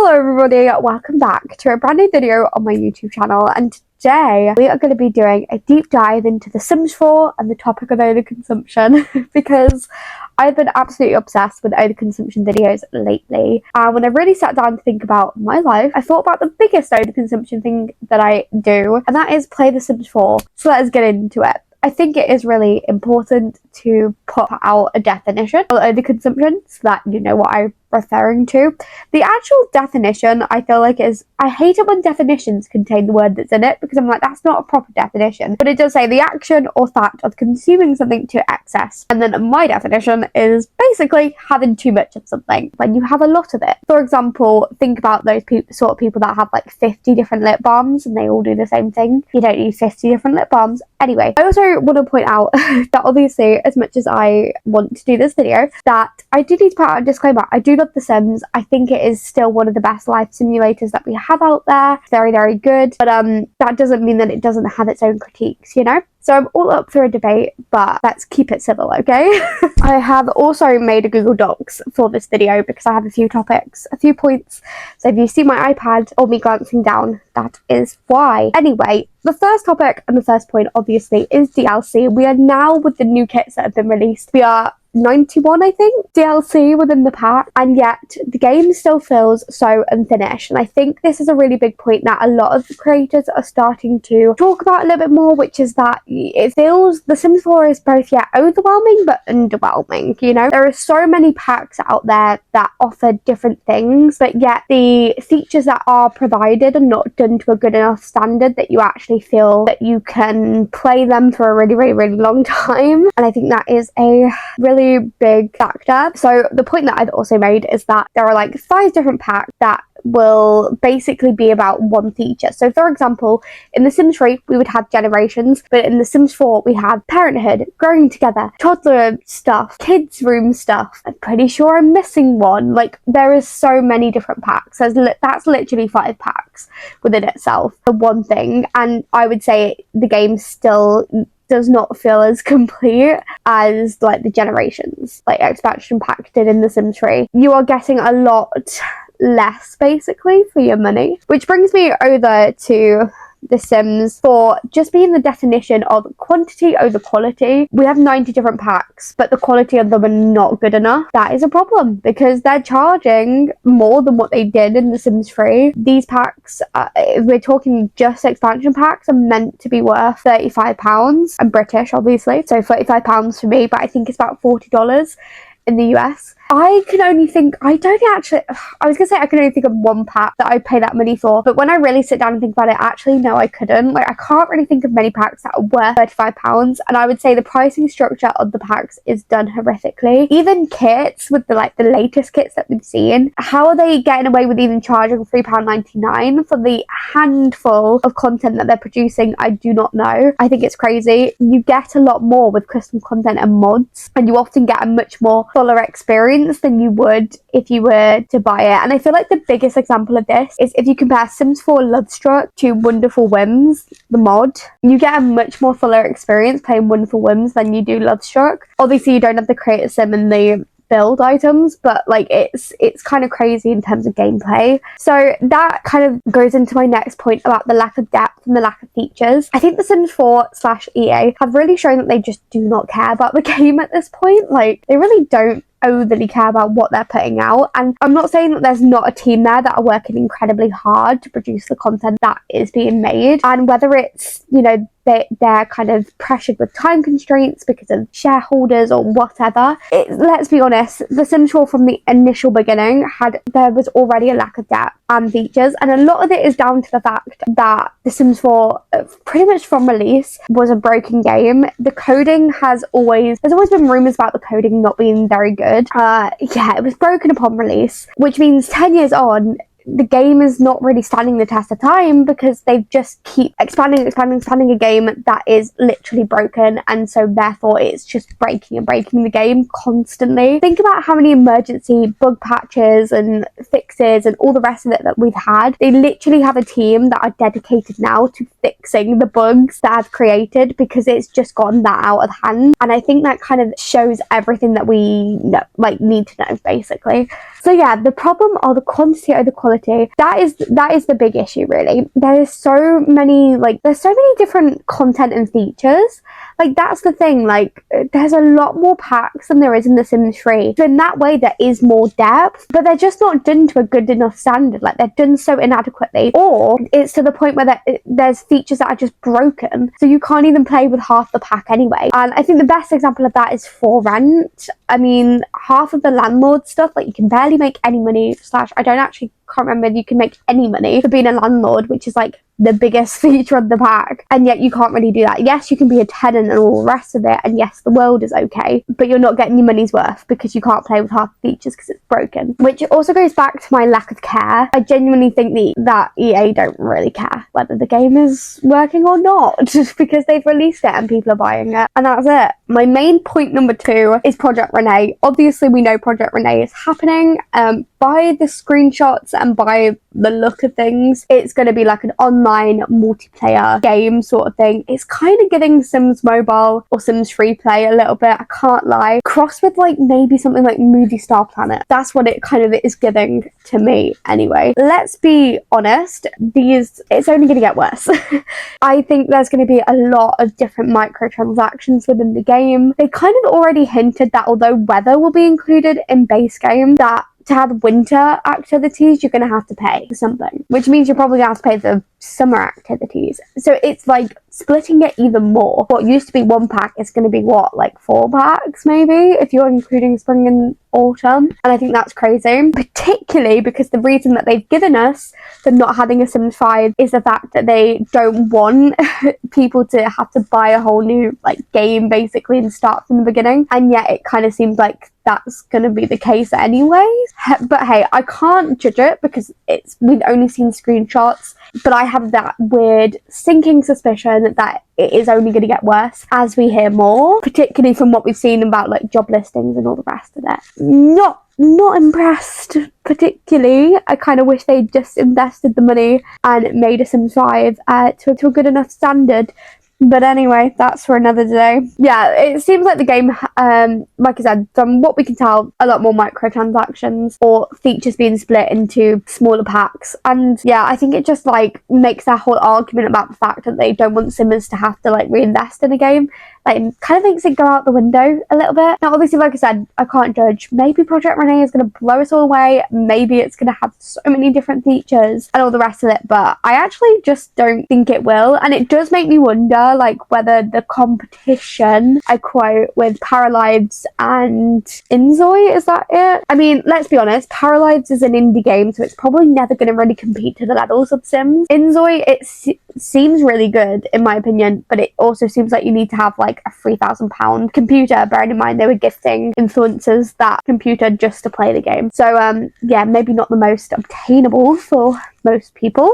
Hello everybody, welcome back to a brand new video on my YouTube channel, and today we are going to be doing a deep dive into The Sims 4 and the topic of overconsumption because I've been absolutely obsessed with overconsumption videos lately, and when I really sat down to think about my life, I thought about the biggest overconsumption thing that I do, and that is play The Sims 4. So let's get into it. I think it is really important to put out a definition of overconsumption so that you know what I'm referring to. The actual definition, I feel like, is, I hate it when definitions contain the word that's in it, because I'm like, that's not a proper definition. But it does say the action or fact of consuming something to excess. And then my definition is basically having too much of something, when you have a lot of it. For example, think about those sort of people that have like 50 different lip balms and they all do the same thing. You don't need 50 different lip balms. Anyway, I also want to point out that obviously, as much as I want to do this video, that I do need to put out a disclaimer. I do love The Sims. I think it is still one of the best life simulators that we have out there. Very, very good. But that doesn't mean that it doesn't have its own critiques, you know? So I'm all up for a debate, but let's keep it civil, okay? I have also made a Google Docs for this video because I have a few topics, a few points. So if you see my iPad or me glancing down, that is why. Anyway, the first topic and the first point, obviously, is DLC. We are now, with the new kits that have been released, we are 91, I think, DLC within the pack, and yet the game still feels so unfinished. And I think this is a really big point that a lot of creators are starting to talk about a little bit more, which is that it feels The Sims 4 is both, yeah, overwhelming but underwhelming. You know, there are so many packs out there that offer different things, but yet the features that are provided are not done to a good enough standard that you actually feel that you can play them for a really, really, really long time. And I think that is a really big factor. So the point that I've also made is that there are like 5 different packs that will basically be about one feature. So for example, in The Sims 3 we would have generations, but in The Sims 4 we have parenthood, growing together, toddler stuff, kids room stuff. I'm pretty sure I'm missing one. Like, there is so many different packs. That's literally 5 packs within itself for one thing, and I would say the game still does not feel as complete as like the generations like expansion pack did in The Sims 3. You are getting a lot less basically for your money, which brings me over to The Sims 4 just being the definition of quantity over quality. We have 90 different packs, but the quality of them are not good enough. That is a problem because they're charging more than what they did in The Sims 3. These packs, if we're talking just expansion packs, are meant to be worth £35. I'm British, obviously, so £35 for me, but I think it's about $40 in the US. I can only think, I was gonna say I can only think of one pack that I'd pay that money for, but when I really sit down and think about it, actually no, I couldn't. Like, I can't really think of many packs that are worth £35, and I would say the pricing structure of the packs is done horrifically. Even kits with the latest kits that we've seen, how are they getting away with even charging £3.99 for the handful of content that they're producing? I do not know. I think it's crazy. You get a lot more with custom content and mods, and you often get a much more fuller experience than you would if you were to buy it. And I feel like the biggest example of this is if you compare Sims 4 Lovestruck to Wonderful Whims, the mod, you get a much more fuller experience playing Wonderful Whims than you do Lovestruck. Obviously you don't have the creator sim and the build items, but like it's kind of crazy in terms of gameplay. So that kind of goes into my next point about the lack of depth and the lack of features. I think The Sims 4/EA have really shown that they just do not care about the game at this point. Like, they really don't overly care about what they're putting out, and I'm not saying that there's not a team there that are working incredibly hard to produce the content that is being made, and whether it's, you know, they're kind of pressured with time constraints because of shareholders or whatever. Let's be honest, The Sims 4 from the initial beginning there was already a lack of depth and features, and a lot of it is down to the fact that The Sims 4 pretty much from release was a broken game. The coding there's always been rumours about the coding not being very good. Yeah, it was broken upon release, which means 10 years on, the game is not really standing the test of time because they just keep expanding a game that is literally broken, and so therefore it's just breaking the game constantly. Think about how many emergency bug patches and fixes and all the rest of it that we've had. They literally have a team that are dedicated now to fixing the bugs that I've created because it's just gotten that out of hand, and I think that kind of shows everything that we know, like, need to know basically. So yeah, the problem are the quantity over quality quality. That is the big issue, really. There's so many different content and features. Like, that's the thing, like, there's a lot more packs than there is in The Sims 3. So in that way, there is more depth, but they're just not done to a good enough standard. Like, they're done so inadequately, or it's to the point where there's features that are just broken, so you can't even play with half the pack anyway. And I think the best example of that is For Rent. I mean, half of the landlord stuff, like, you can barely make any money, can't remember if you can make any money for being a landlord, which is like the biggest feature of the pack, and yet you can't really do that. Yes, you can be a tenant and all the rest of it, and yes, the world is okay, but you're not getting your money's worth because you can't play with half the features because it's broken. Which also goes back to my lack of care. I genuinely think that EA don't really care whether the game is working or not, just because they've released it and people are buying it, and that's it. My main point number 2 is Project Renee. Obviously, we know Project Renee is happening. By the screenshots and by the look of things, it's going to be like an online multiplayer game sort of thing. It's kind of giving Sims Mobile or Sims Free Play a little bit, I can't lie, crossed with like maybe something like Movie Star Planet. That's what it kind of is giving to me anyway. Let's be honest, it's only going to get worse. I think there's going to be a lot of different microtransactions within the game. They kind of already hinted that although weather will be included in base game, that to have winter activities, you're going to have to pay for something, which means you're probably going to have to pay for summer activities. So it's like splitting it even more. What used to be 1 pack is going to be what, like 4 packs maybe, if you're including spring and autumn. And I think that's crazy, particularly because the reason that they've given us for not having a Sims 5 is the fact that they don't want people to have to buy a whole new like game basically and start from the beginning. And yet it kind of seems like that's going to be the case anyways. But hey, I can't judge it because we've only seen screenshots, but I have that weird sinking suspicion that it is only going to get worse as we hear more, particularly from what we've seen about like job listings and all the rest of it. Not impressed particularly. I kind of wish they just invested the money and made a Sims 5 to a good enough standard. But anyway, that's for another day. Yeah, it seems like the game, like I said, from what we can tell, a lot more microtransactions or features being split into smaller packs. And yeah, I think it just like makes that whole argument about the fact that they don't want Simmers to have to like reinvest in a game. Like, kind of makes it go out the window a little bit. Now, obviously, like I said, I can't judge. Maybe Project Renee is going to blow us all away. Maybe it's going to have so many different features and all the rest of it. But I actually just don't think it will. And it does make me wonder, like, whether the competition, I quote, with Paralives and Inzoi, is that it? I mean, let's be honest, Paralives is an indie game, so it's probably never going to really compete to the levels of Sims. Inzoi, it seems really good, in my opinion, but it also seems like you need to have, like, a £3,000 computer, bearing in mind they were gifting influencers that computer just to play the game. So, yeah, maybe not the most obtainable for most people.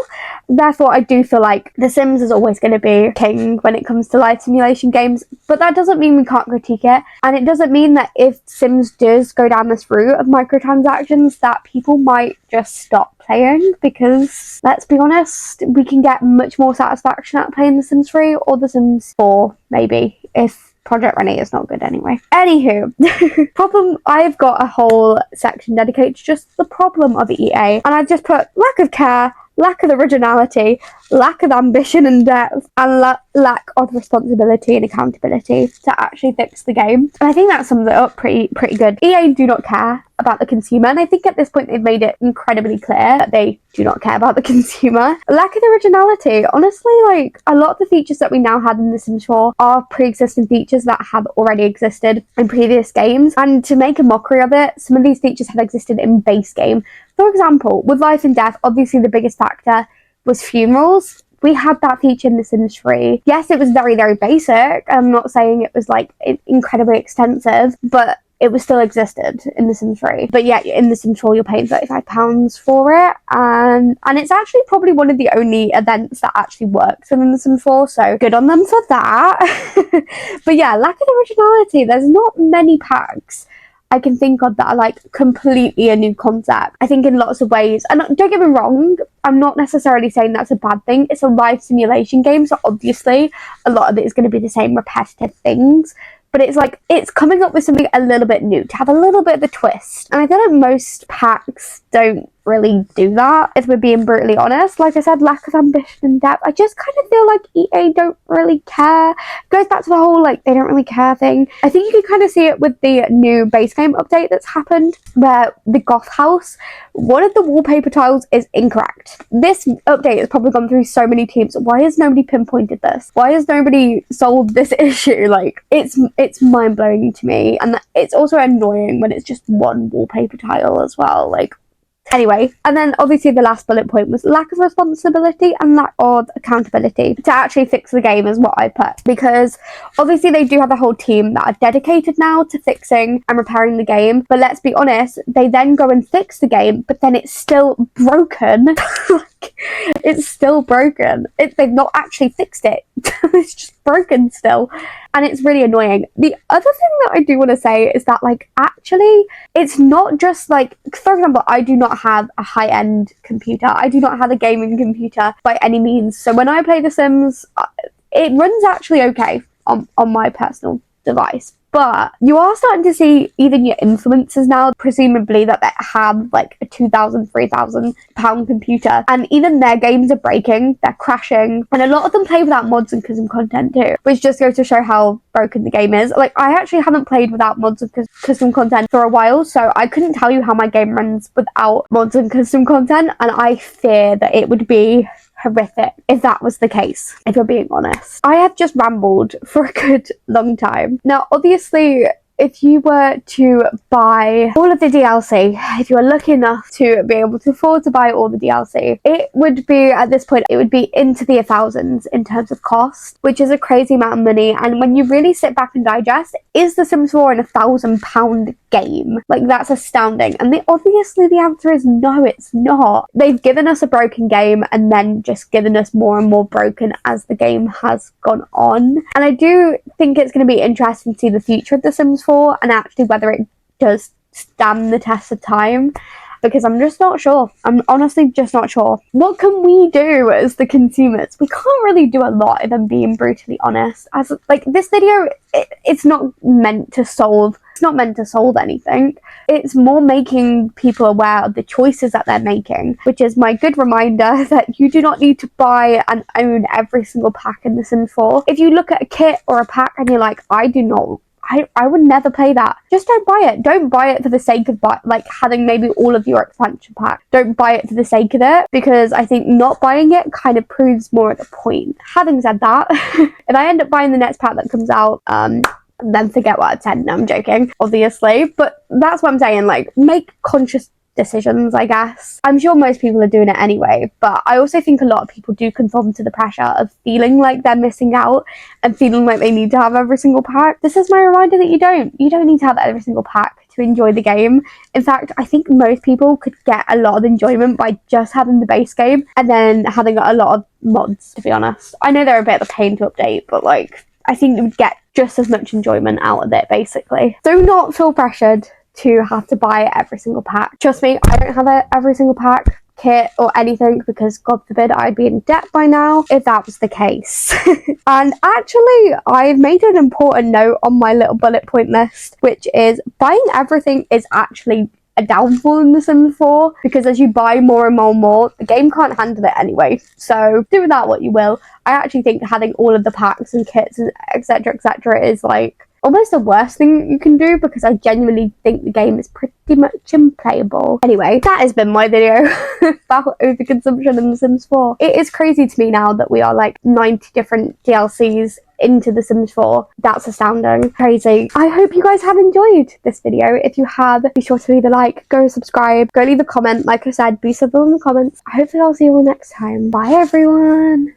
Therefore, I do feel like The Sims is always going to be king when it comes to life simulation games, but that doesn't mean we can't critique it, and it doesn't mean that if Sims does go down this route of microtransactions that people might just stop playing, because let's be honest, we can get much more satisfaction out of playing The Sims 3 or The Sims 4 maybe, if Project Renee is not good anyway. Anywho, problem, I've got a whole section dedicated to just the problem of EA, and I've just put lack of care, lack of originality, lack of ambition and depth, and lack of responsibility and accountability to actually fix the game. And I think that sums it up pretty good. EA do not care about the consumer, and I think at this point they've made it incredibly clear that they do not care about the consumer. Lack of originality. Honestly, like, a lot of the features that we now have in The Sims 4 are pre-existing features that have already existed in previous games, and to make a mockery of it, some of these features have existed in base game. For example, with Life and Death, obviously the biggest factor was funerals. We had that feature in The Sims 3. Yes, it was very, very basic. I'm not saying it was like incredibly extensive, but it was still existed in The Sims 3. But yeah, in The Sims 4, you're paying £35 for it. And it's actually probably one of the only events that actually works in The Sims 4, so good on them for that. But yeah, lack of originality. There's not many packs I can think of that are like completely a new concept. I think in lots of ways, and don't get me wrong, I'm not necessarily saying that's a bad thing. It's a live simulation game, so obviously a lot of it is going to be the same repetitive things. But it's like, it's coming up with something a little bit new, to have a little bit of a twist. And I feel like most packs don't really do that, if we're being brutally honest. Like I said, lack of ambition and depth. I just kind of feel like EA don't really care. It goes back to the whole like they don't really care thing. I think you can kind of see it with the new base game update that's happened, where the goth house, one of the wallpaper tiles is incorrect. This update has probably gone through so many teams. Why has nobody pinpointed this? Why has nobody solved this issue? Like, it's mind-blowing to me, and it's also annoying when it's just one wallpaper tile as well. Like, anyway, and then obviously the last bullet point was lack of responsibility and lack of accountability to actually fix the game is what I put, because obviously they do have a whole team that are dedicated now to fixing and repairing the game, but let's be honest, they then go and fix the game, but then it's still broken. Like, it's still broken. They've not actually fixed it. It's just broken still, and it's really annoying. The other thing that I do want to say is that, like, actually it's not just like, for example, I do not have a high-end computer. I do not have a gaming computer by any means, so when I play The Sims, it runs actually okay on my personal device. But you are starting to see even your influencers now, presumably that they have like a £2,000, £3,000 computer, and even their games are breaking, they're crashing, and a lot of them play without mods and custom content too, which just goes to show how broken the game is. Like, I actually haven't played without mods and custom content for a while, so I couldn't tell you how my game runs without mods and custom content, and I fear that it would be horrific if that was the case, if you're being honest. I have just rambled for a good long time. Now, obviously, if you were to buy all of the DLC, if you were lucky enough to be able to afford to buy all the DLC, it would be, at this point, it would be into the thousands in terms of cost, which is a crazy amount of money. And when you really sit back and digest, is The Sims 4 an £1,000 game? Like, that's astounding. And obviously the answer is no, it's not. They've given us a broken game and then just given us more and more broken as the game has gone on. And I do think it's going to be interesting to see the future of The Sims 4 and actually whether it does stand the test of time, because I'm just not sure. I'm honestly just not sure. What can we do as the consumers? We can't really do a lot, if I'm being brutally honest. As like, this video, it's not meant to solve. It's not meant to solve anything. It's more making people aware of the choices that they're making, which is my good reminder that you do not need to buy and own every single pack in The Sims 4. If you look at a kit or a pack and you're like, I would never play that, just don't buy it. Don't buy it for the sake of having maybe all of your expansion pack. Don't buy it for the sake of it, because I think not buying it kind of proves more of the point. Having said that, if I end up buying the next pack that comes out, then forget what I said. No, I'm joking, obviously, but that's what I'm saying. Like, make conscious decisions, I guess. I'm sure most people are doing it anyway, but I also think a lot of people do conform to the pressure of feeling like they're missing out and feeling like they need to have every single pack. This is my reminder that you don't need to have every single pack to enjoy the game. In fact, I think most people could get a lot of enjoyment by just having the base game and then having a lot of mods, to be honest. I know they're a bit of a pain to update, but like, I think you would get just as much enjoyment out of it, basically. Do not feel pressured to have to buy every single pack. Trust me, I don't have every single pack, kit or anything, because God forbid I'd be in debt by now if that was the case. And actually, I've made an important note on my little bullet point list, which is buying everything is actually a downfall in The Sims 4, because as you buy more and more and more, the game can't handle it anyway. So do with that what you will. I actually think having all of the packs and kits, etc., is like almost the worst thing you can do, because I genuinely think the game is pretty much unplayable. Anyway, that has been my video about overconsumption in The Sims 4. It is crazy to me now that we are like 90 different DLCs into The Sims 4. That's astounding. Crazy. I hope you guys have enjoyed this video. If you have, be sure to leave a like, go subscribe, go leave a comment. Like I said, be civil in the comments. Hopefully I'll see you all next time. Bye everyone.